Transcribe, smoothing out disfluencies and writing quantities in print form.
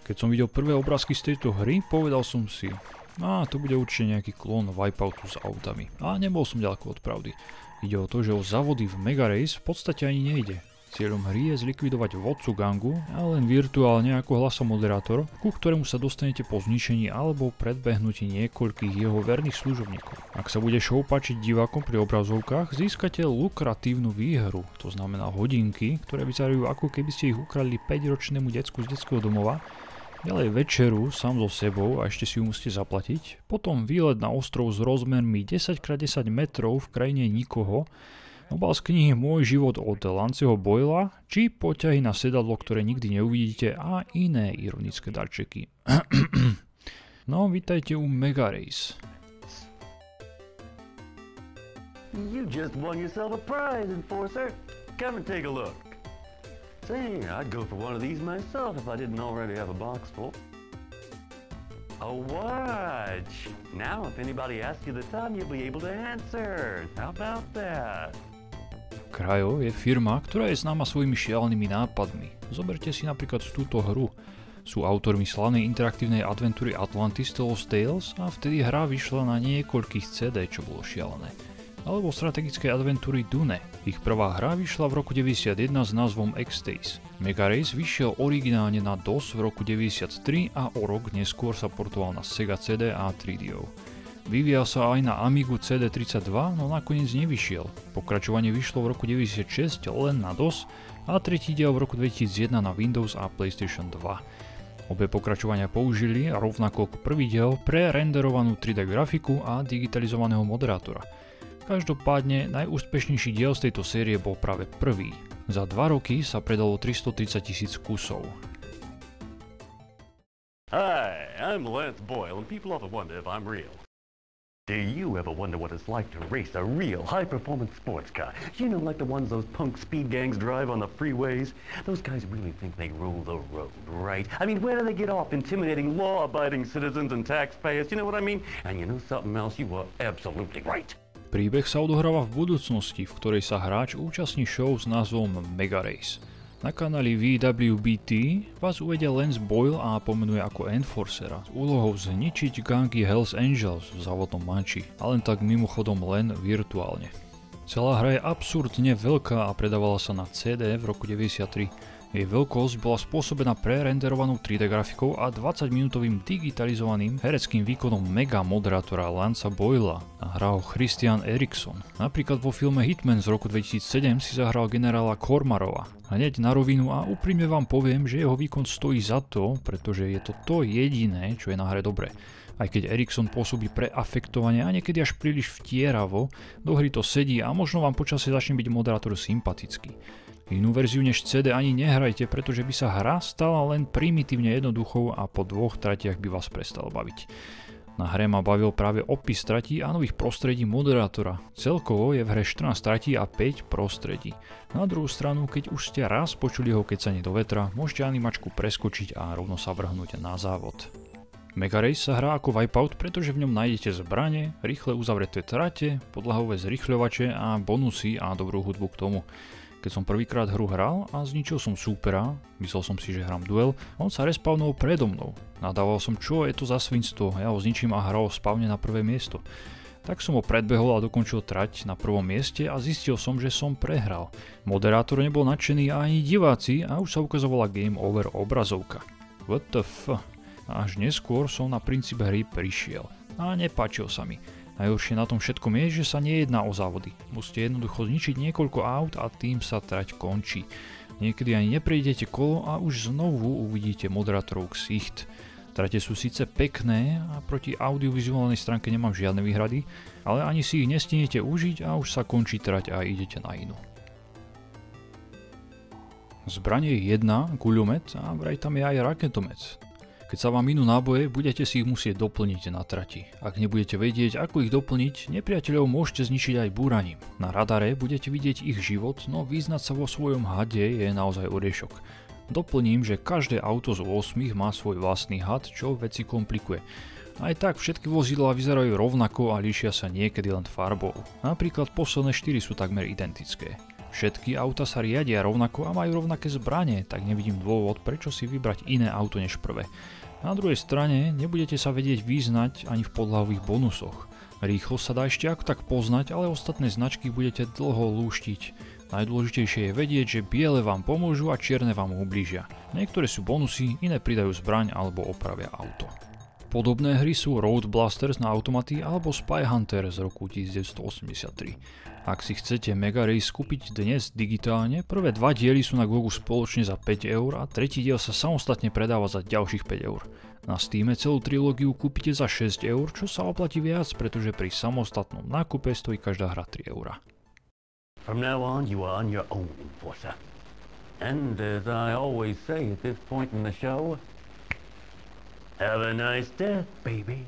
Keď som videl prvé obrázky z tejto hry, povedal som si, to bude určite nejaký klón Wipeoutu s autami. A nebol som ďaleko od pravdy. Ide o to, že o závody v Mega Race v podstate ani nejde. Cieľom hry je zlikvidovať vodcu gangu, ale len virtuálne ako hlasa moderátor, ku ktorému sa dostanete po zničení alebo predbehnutí niekoľkých jeho verných služobníkov. Ak sa bude show páčiť divákom pri obrazovkách, získate lukratívnu výhru, to znamená hodinky, ktoré vyzerajú ako keby ste ich ukradli 5-ročnému decku z detského domova, ďalej večeru sám so sebou a ešte si ju musíte zaplatiť, potom výlet na ostrov s rozmermi 10x10 metrov v krajine nikoho, obal z knihy Môj život od Lanceho Boyla, či poťahy na sedadlo, ktoré nikdy neuvidíte a iné ironické darčeky. No, vítajte u Mega Race. You just won yourself a prize, Enforcer. Come and take a look. Say, I'd go for one of these myself if I didn't already have a box full. A watch! Now if anybody asks you the time, you'll be able to answer. How about that? Cryo je firma, ktorá je známa svojimi šialenými nápadmi. Zoberte si napríklad túto hru. Sú autormi slavnej interaktívnej adventúry Atlantis The Lost Tales a vtedy hra vyšla na niekoľkých CD, čo bolo šialené. Alebo strategickej adventúry Dune. Ich prvá hra vyšla v roku 91 s názvom X-Days. Mega Race vyšiel originálne na DOS v roku 93 a o rok neskôr sa portoval na Sega CD a 3DO. Vyvíjal sa aj na Amigu CD32, no nakoniec nevyšiel. Pokračovanie vyšlo v roku 96 len na DOS a tretí diel v roku 2001 na Windows a PlayStation 2. Obe pokračovania použili rovnako ako prvý diel pre renderovanú 3D grafiku a digitalizovaného moderátora. Každopádne najúspešnejší diel z tejto série bol práve prvý. Za 2 roky sa predalo 330 000 kusov. Hi, I'm Lance Boyle, and people often wonder if I'm real. Do you ever wonder what it's like to race a real high-performance sports car? You know, like the ones those punk speed gangs drive on the freeways? Those guys really think they rule the road, right? I mean, where do they get off intimidating law-abiding citizens and taxpayers? You know what I mean? And you know something else? You are absolutely right. Príbeh sa odohráva v budúcnosti, v ktorej sa hráč účastní show s názvom Mega Race. Na kanáli VWBT vás uvedia Lance Boyle a pomenuje ako Enforcera s úlohou zničiť gangy Hells Angels v závodnom manči, a len tak mimochodom len virtuálne. Celá hra je absurdne veľká a predávala sa na CD v roku 93. Jej veľkosť bola spôsobená prerenderovanou 3D grafikou a 20-minútovým digitalizovaným hereckým výkonom mega moderátora Lancea Boyla a hral Christian Eriksen. Napríklad vo filme Hitman z roku 2007 si zahral generála Kormarova. Hneď na rovinu a úprimne vám poviem, že jeho výkon stojí za to, pretože je to jediné, čo je na hre dobré. Aj keď Eriksen pôsobí preafektovane a niekedy až príliš vtieravo, do hry to sedí a možno vám počasie začne byť moderátor sympatický. Inú verziu než CD ani nehrajte, pretože by sa hra stala len primitívne jednoduchou a po 2 tratiach by vás prestal baviť. Na hre ma bavil práve opis tratí a nových prostredí moderátora. Celkovo je v hre 14 tratí a 5 prostredí. Na druhú stranu, keď už ste raz počuli jeho kecanie do vetra, môžete animačku preskočiť a rovno sa vrhnúť na závod. Mega Race sa hrá ako Wipeout, pretože v ňom nájdete zbrane, rýchle uzavreté trate, podlahové zrýchľovače a bonusy a dobrú hudbu k tomu. Keď som prvýkrát hru hral a zničil som súpera, myslel som si, že hrám duel, on sa respawnol predo mnou. Nadával som, čo je to za svinstvo, ja ho zničím a hral spavne na prvé miesto. Tak som ho predbehol a dokončil trať na prvom mieste a zistil som, že som prehral. Moderátor nebol nadšený a ani diváci a už sa ukazovala Game Over obrazovka. What the f? A až neskôr som na princíp hry prišiel a nepáčil sa mi. Najhoršie na tom všetkom je, že sa nejedná o závody. Musíte jednoducho zničiť niekoľko aut a tým sa trať končí. Niekedy ani neprejdete kolo a už znovu uvidíte moderátorov ksicht. Trate sú síce pekné a proti audiovizuálnej stránke nemám žiadne výhrady, ale ani si ich nestihnete užiť a už sa končí trať a idete na inú. Zbranie je jedna, guľomet a vraj tam je aj raketomet. Keď sa vám minú náboje, budete si ich musieť doplniť na trati. Ak nebudete vedieť, ako ich doplniť, nepriateľov môžete zničiť aj búraním. Na radare budete vidieť ich život, no vyznať sa vo svojom hade je naozaj oriešok. Doplním, že každé auto z 8 má svoj vlastný had, čo veci komplikuje. Aj tak všetky vozidlá vyzerajú rovnako a líšia sa niekedy len farbou. Napríklad posledné 4 sú takmer identické. Všetky auta sa riadia rovnako a majú rovnaké zbranie, tak nevidím dôvod, prečo si vybrať iné auto než prvé. Na druhej strane nebudete sa vedieť vyznať ani v podlahových bonusoch. Rýchlosť sa dá ešte ako tak poznať, ale ostatné značky budete dlho lúštiť. Najdôležitejšie je vedieť, že biele vám pomôžu a čierne vám ublížia. Niektoré sú bonusy, iné pridajú zbraň alebo opravia auto. Podobné hry sú Road Blasters na automaty alebo Spy Hunter z roku 1983. Ak si chcete Mega Race kúpiť dnes digitálne, prvé 2 diely sú na Gogu spoločne za 5 eur a tretí diel sa samostatne predáva za ďalších 5 eur. Na Steame celú trilógiu kúpite za 6 eur, čo sa oplatí viac, pretože pri samostatnom nákupe stojí každá hra 3 eur. From now on, you are on your own, Forza. And as I always say at this point in the show, have a nice death, baby.